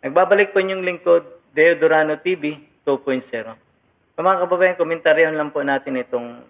Nagbabalik po yung lingkod, Deo Durano TV 2.0. Mga kababayan, komentaryon lang po natin itong,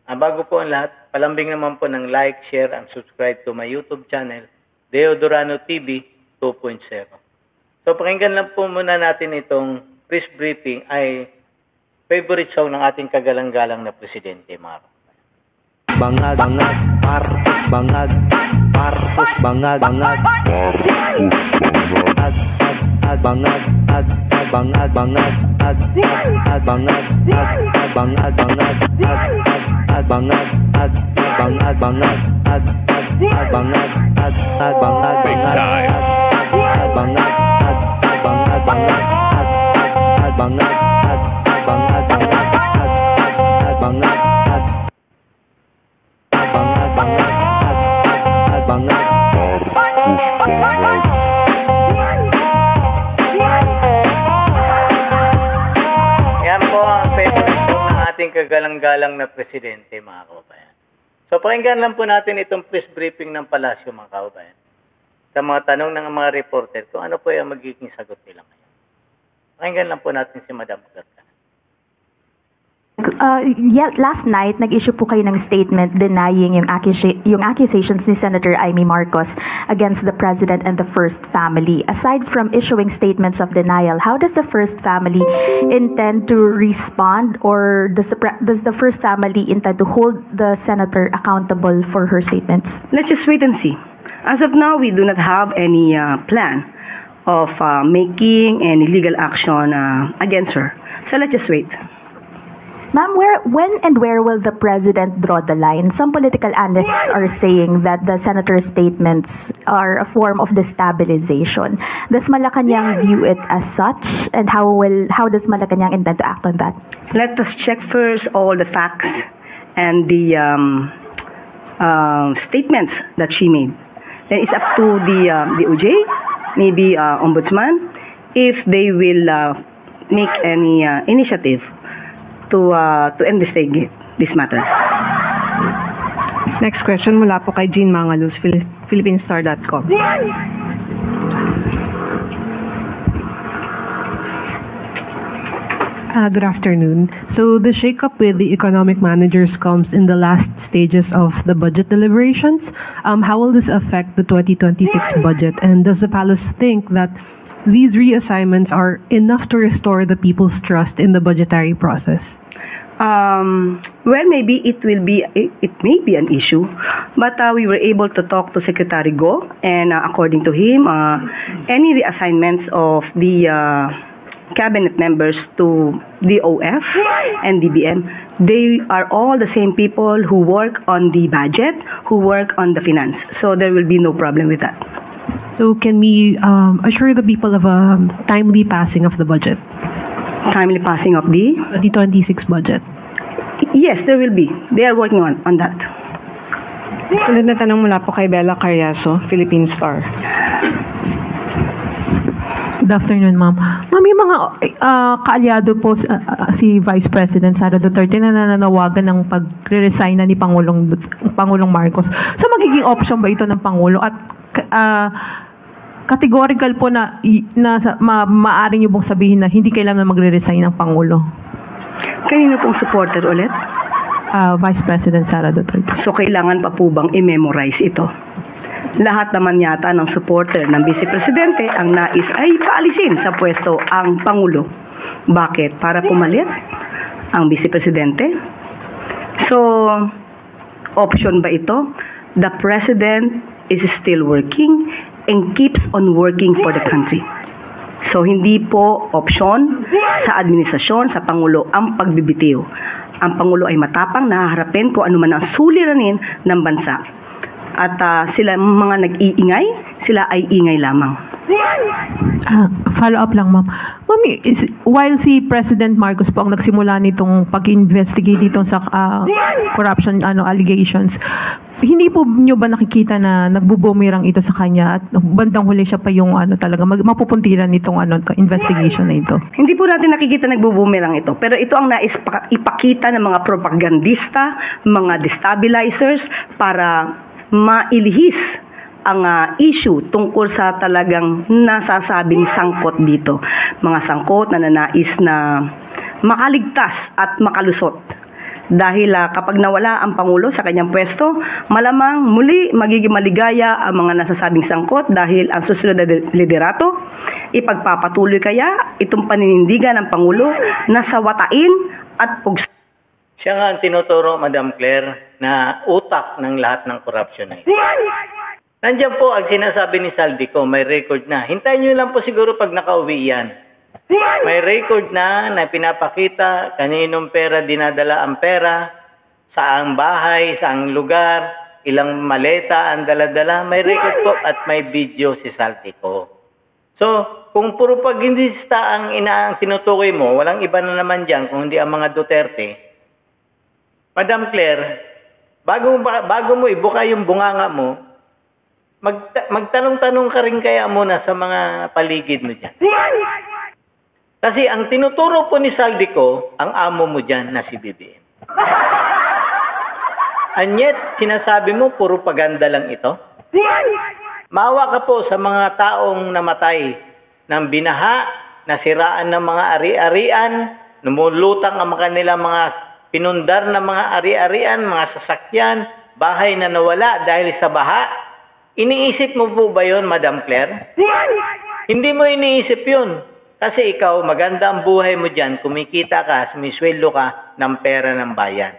bago po ang lahat, palambing naman po ng like, share, and subscribe to my YouTube channel, Deo Durano TV 2.0. So pakinggan lang po muna natin itong press briefing ay favorite song ng ating kagalang-galang na presidente, mga kababayan. Bangag, bangag, partos, bangag, partos, bangag, bangag, bangag, bangag, bangag, bangag, bangag, bangag, Yan po ang favorite song ng ating kagalang-galang na presidente, mga kababayan. So pakinggan lang po natin itong press briefing ng palasyo, mga kababayan, sa mga tanong ng mga reporter kung ano po yung magiging sagot nila ngayon. Pakinggan lang po natin si Madam Clerk. Last night, nag-issue po kayo ng statement denying yung accusations ni Senator Amy Marcos against the President and the First Family. Aside from issuing statements of denial, how does the First Family intend to respond, or does the First Family intend to hold the Senator accountable for her statements? Let's just wait and see. As of now, we do not have any plan of making any legal action against her. So let's just wait. Ma'am, when and where will the President draw the line? Some political analysts are saying that the Senator's statements are a form of destabilization. Does Malacanang view it as such? And how does Malacanang intend to act on that? Let us check first all the facts and the statements that she made. Then it's up to the OJ, maybe Ombudsman, if they will make any initiative to investigate this matter. Next question mula po kay Jean Mangalus, PhilippineStar.com. Good afternoon. So the shakeup with the economic managers comes in the last stages of the budget deliberations. How will this affect the 2026 budget? And does the palace think that these reassignments are enough to restore the people's trust in the budgetary process? Well, maybe it may be an issue, but we were able to talk to Secretary Go, and according to him, any reassignments of the cabinet members to DOF and DBM, they are all the same people who work on the budget, who work on the finance. So there will be no problem with that. So can we assure the people of a timely passing of the budget? Timely passing of the 2026 budget? Yes, there will be. They are working on that. Sunod na tanong mula po kay Bella Carriazo, Philippine Star. Good afternoon, ma'am. Ma'am, yung mga kaalyado po si Vice President Sara Duterte na nananawagan ng pagre-resign na ni Pangulong Marcos. So magiging option ba ito ng Pangulo? At categorical po na maaari niyo pong sabihin na hindi kailangan magre-resign ng Pangulo? Kanino pong supporter ulit? Vice President Sara Duterte. So kailangan pa po bang i-memorize ito? Lahat naman yata ng supporter ng Vice Presidente ang nais ay paalisin sa pwesto ang Pangulo. Bakit? Para pumalit ang Vice Presidente? So, option ba ito? The President is still working and keeps on working for the country. So, hindi po option sa administrasyon, sa Pangulo, ang pagbibitiw. Ang Pangulo ay matapang na haharapin kung ano man ang suliranin ng bansa. At sila mga nag-iingay, sila ay ingay lamang. Follow up lang, ma'am. Mami, while si President Marcos po ang nagsimula nitong pag-investigate dito sa corruption allegations, hindi po nyo ba nakikita na nagbubumirang ito sa kanya at bandang huli siya pa yung talaga mapupuntiran nitong investigation na ito? Hindi po natin nakikita nagbubumirang ito, pero ito ang nais ipakita ng mga propagandista, mga destabilizers para mailihis ang issue tungkol sa talagang nasasabing sangkot dito. Mga sangkot na nanais na makaligtas at makalusot. Dahil kapag nawala ang Pangulo sa kanyang pwesto, malamang muli magiging maligaya ang mga nasasabing sangkot dahil ang susunod na liderato, ipagpapatuloy kaya itong paninindigan ng Pangulo na sawatain at pugsa. Siya nga ang tinuturo, Madam Claire, na utak ng lahat ng corruption na ito. Nandiyan po ang sinasabi ni Saldico, may record na. Hintayin nyo lang po siguro pag nakauwi yan. May record na pinapakita kaninong pera dinadala ang pera, saang bahay, saang lugar, ilang maleta ang dala-dala. May record po at may video si Saldico. So, kung puro pag-indista ang tinutukoy mo, walang iba na naman dyan kung hindi ang mga Duterte. Madam Claire, bago mo ibuka yung bunganga mo, magtanong-tanong ka rin kaya muna sa mga paligid mo dyan. Kasi ang tinuturo po ni Saldico, ang amo mo dyan na si BBM. And yet, sinasabi mo, puro paganda lang ito. Maawa ka po sa mga taong namatay ng binaha, nasiraan ng mga ari-arian, numulutang ang kanilang mga pinundar na mga ari-arian, mga sasakyan, bahay na nawala dahil sa baha. Iniisip mo po ba yun, Madam Claire? Hindi mo iniisip yun. Kasi ikaw, maganda ang buhay mo dyan, kumikita ka, sumisweldo ka ng pera ng bayan.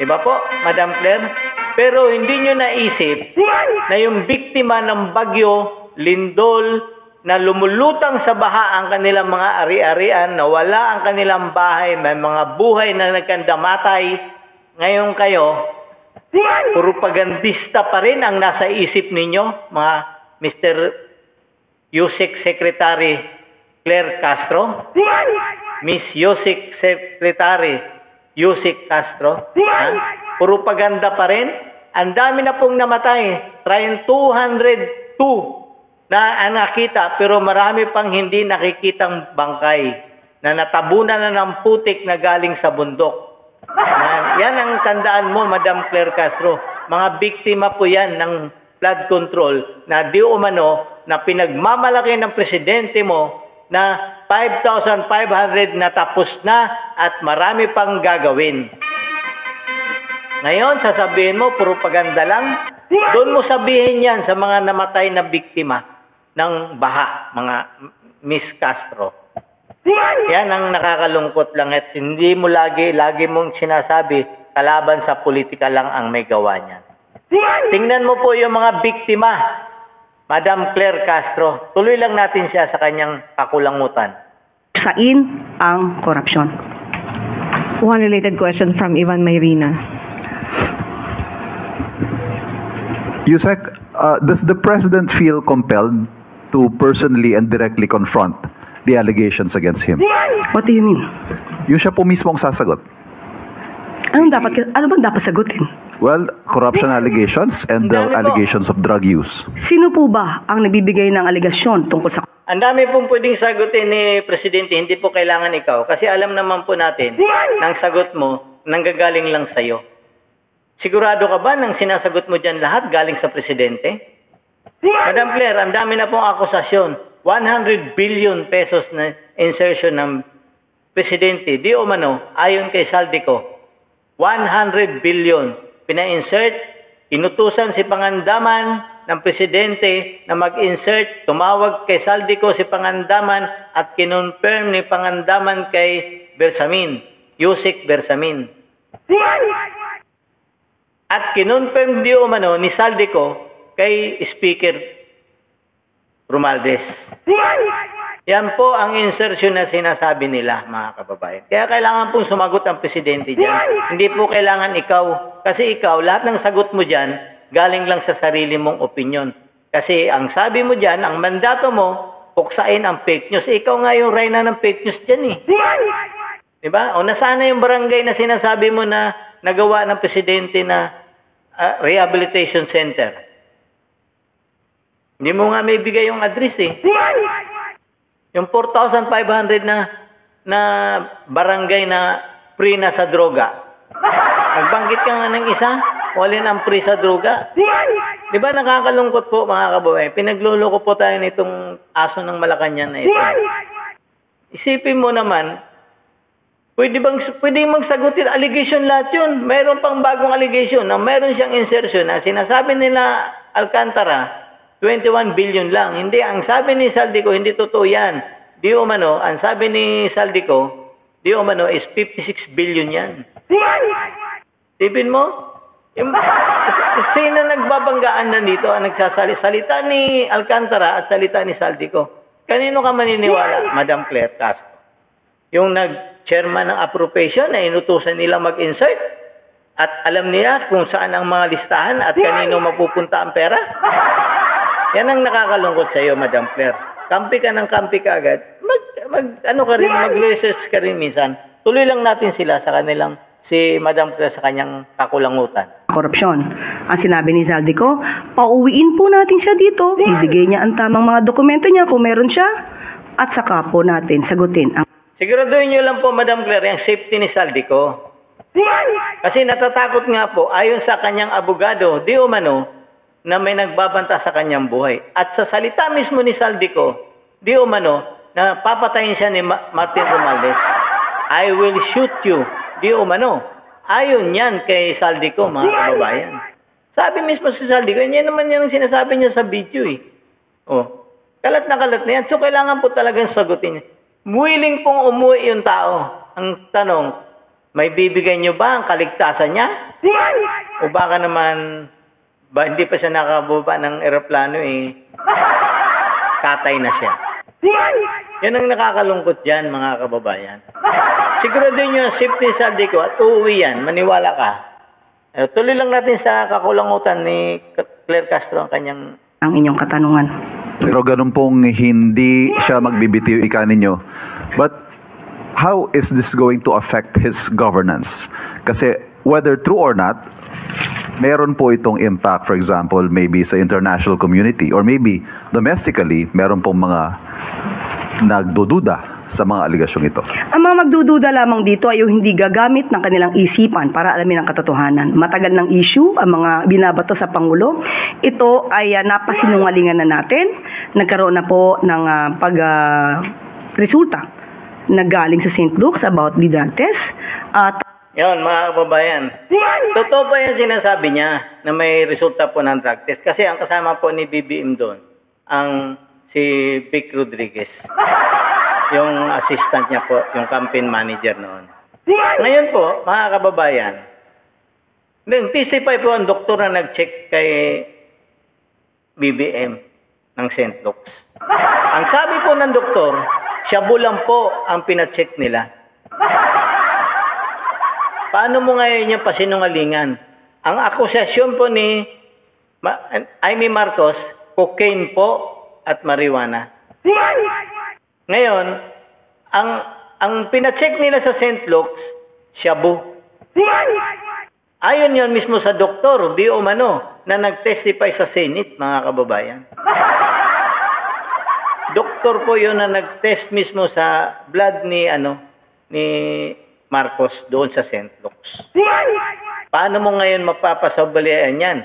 Diba po, Madam Claire? Pero hindi nyo naisip na yung biktima ng bagyo, lindol, na lumulutang sa baha ang kanilang mga ari-arian, nawala ang kanilang bahay, may mga buhay na nagkandamatay. Ngayon kayo, propagandista pa rin ang nasa isip ninyo, mga Mr. Yusek Secretary Claire Castro, Miss Yusek Secretary Yusek Castro, propaganda pa rin. Ang dami na pong namatay, 202 na nakita, pero marami pang hindi nakikitang bangkay na natabunan na ng putik na galing sa bundok. Yan ang tandaan mo, Madam Claire Castro. Mga biktima po yan ng flood control na di umano na pinagmamalaki ng presidente mo na 5,500 na tapos na at marami pang gagawin. Ngayon, sasabihin mo, propaganda lang. Doon mo sabihin yan sa mga namatay na biktima ng baha, mga Miss Castro. Yan ang nakakalungkot lang at hindi mo lagi mong sinasabi, kalaban sa politika lang ang may gawa niyan. Tingnan mo po yung mga biktima, Madam Claire Castro. Tuloy lang natin siya sa kanyang kakulangutan. Sain ang korupsyon. One related question from Ivan Mayrina. Yusek, does the president feel compelled to personally and directly confront the allegations against him? What do you mean? Yung siya po mismo ang sasagot. Ano bang dapat sagutin? Well, corruption allegations and the allegations of drug use. Sino po ba ang nagbibigay ng alegasyon tungkol sa... Ang dami pong pwedeng sagutin ni Presidente, hindi po kailangan ikaw. Kasi alam naman po natin, nang sagot mo, nanggagaling lang sa'yo. Sigurado ka ba nang sinasagot mo dyan lahat galing sa Presidente? Madam Claire, ang dami na pong akusasyon. 100 billion pesos na insertion ng Presidente. Di umano, ayon kay Saldico, 100 billion pina-insert, inutusan si Pangandaman ng Presidente na mag-insert, tumawag kay Saldico si Pangandaman at kinonfirm ni Pangandaman kay Bersamin, Yusek Bersamin. At kinonfirm di umano ni Saldico kay Speaker Romualdez. Yan po ang insertion na sinasabi nila, mga kababayan. Kaya kailangan pong sumagot ang Presidente dyan. Hindi po kailangan ikaw. Kasi ikaw, lahat ng sagot mo dyan, galing lang sa sarili mong opinion. Kasi ang sabi mo dyan, ang mandato mo, puksain ang fake news. Ikaw nga yung reyna ng fake news dyan eh. Diba? O nasaan na yung barangay na sinasabi mo na nagawa ng Presidente na rehabilitation center? Hindi mo nga may bigay yung address eh. Yung 4,500 na barangay na free na sa droga. Nagbanggit ka nga ng isa, kung alin ang free sa droga. Di ba nakakalungkot po mga kababayan? Pinagluloko po tayo nitong aso ng Malacanang na ito. Isipin mo naman, pwede magsagutin allegation lahat yun. Mayroon pang bagong allegation na mayroon siyang insertion na sinasabi nila Alcantara, 21 billion lang. Hindi, ang sabi ni Saldico, hindi totoo yan. Di umano, ang sabi ni Saldico, di umano is 56 billion yan. Isipin mo, sino nagbabanggaan na dito ang nagsasalita ni Alcantara at salita ni Saldico? Kanino ka maniniwala, Madam Claire Castro? Yung nag-chairman ng appropriation na inutusan nila mag-insert at alam nila kung saan ang mga listahan at kanino mapupunta ang pera? Yan ang nakakalungkot sa iyo, Madam Claire. Kampi ka ng kampi ka agad. Mag-research ka rin minsan. Tuloy lang natin sila sa kanilang, si Madam Claire sa kanyang kakulangutan. Korupsyon. Ang sinabi ni Saldico, pauwiin po natin siya dito, ibigay niya ang tamang mga dokumento niya kung meron siya, at saka po natin sagutin ang... Siguraduhin niyo lang po, Madam Claire, yung safety ni Saldico. Kasi natatakot nga po, ayon sa kanyang abogado, di umano, na may nagbabanta sa kanyang buhay. At sa salita mismo ni Saldico, di umano, na papatayin siya ni Martin Romualdez. I will shoot you. Di umano. Ayon yan kay Saldico, mga kababayan. Sabi mismo si Saldico, yan naman yung sinasabi niya sa video eh. Oh, kalat na yan. So kailangan po talagang sagutin niya. Willing pong umuwi yung tao. Ang tanong, may bibigay niyo ba ang kaligtasan niya? O baka naman, hindi pa siya nakababa ng eroplano eh, katay na siya. Yan ang nakakalungkot dyan, mga kababayan. Siguraduhin nyo ang safety ni Saldico at uuwi yan, maniwala ka. Tuloy lang natin sa kakulangutan ni Claire Castro ang inyong katanungan. Pero ganun pong hindi siya magbibitiw ika ninyo. But how is this going to affect his governance? Kasi whether true or not, meron po itong impact, for example, maybe sa international community or maybe domestically, meron pong mga nagdududa sa mga aligasyong ito. Ang mga magdududa lamang dito ay yung hindi gagamit ng kanilang isipan para alamin ang katotohanan. Matagal ng issue ang mga binabato sa Pangulo. Ito ay napasinungalingan na natin. Nagkaroon na po ng resulta na galing sa St. Luke's about the drug test. At yun, mga kababayan. Totoo ba yung sinasabi niya na may resulta po ng drug test? Kasi ang kasama po ni BBM doon, si Vic Rodriguez. Yung assistant niya po, yung campaign manager noon. Ngayon po, mga kababayan, testify po ang doktor na nag-check kay BBM ng St. Luke's. Ang sabi po ng doktor, shabu lang po ang pina-check nila. Paano mo ngayon yung pasinungalingan? Ang akusasyon po ni Amy Marcos, cocaine po at marijuana. Ngayon, ang pina-check nila sa St. Luke's, shabu. Ayon yan mismo sa doktor, di umano, na nag-testify sa Senate, mga kababayan. Doktor po yun na nag-test mismo sa blood ni Marcos doon sa St. Luke's. Paano mo ngayon mapapasabalian yan?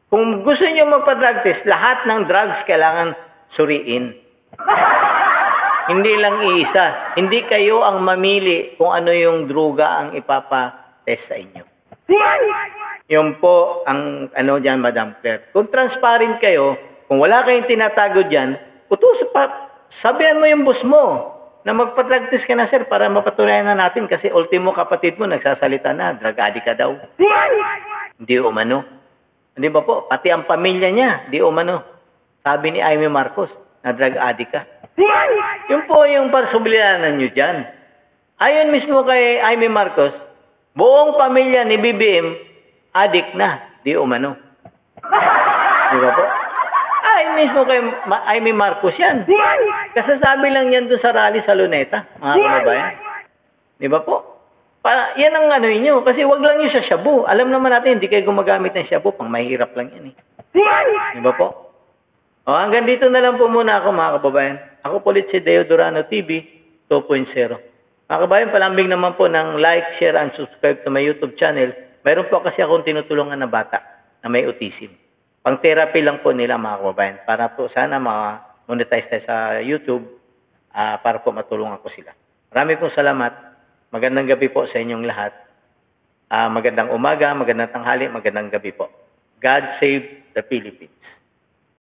Kung gusto niyo magpa-drug test, lahat ng drugs kailangan suriin. Hindi lang iisa. Hindi kayo ang mamili kung ano yung droga ang ipapa-test sa inyo. Yun po ang dyan, Madam Claire. Kung transparent kayo, kung wala kayong tinatago dyan, sabihan mo yung boss mo na magpa-drug test ka na, sir, para mapatunayan na natin kasi ultimo kapatid mo nagsasalita na, drug addict ka daw. Hindi umano. Hindi ba po? Pati ang pamilya niya, di umano. Sabi ni Amy Marcos, na drug addict ka. Yun po yung parsubilyanan nyo dyan. Ayon mismo kay Amy Marcos, buong pamilya ni BBM, addict na, di umano. Di ba po? Ayon mismo kay Amy Marcos yan. Kasasabi lang yan doon sa rally sa Luneta, mga kababayan. Di ba po? Yan ang nyo, kasi wag lang yung sa shabu. Alam naman natin, hindi kayo gumagamit ng shabu, pang mahirap lang yan eh. Di ba po? Hanggang dito na lang po muna ako, mga kababayan. Ako po ulit si Deo Durano TV 2.0. Mga kababayan, palambing naman po ng like, share, and subscribe to my YouTube channel, Mayroon po kasi akong tinutulungan na bata na may autism. Pang-therapy lang po nila mga kababayan para po sana ma-monetize tayo sa YouTube para po matulungan ko sila. Marami pong salamat. Magandang gabi po sa inyong lahat. Magandang umaga, magandang tanghali, magandang gabi po. God save the Philippines.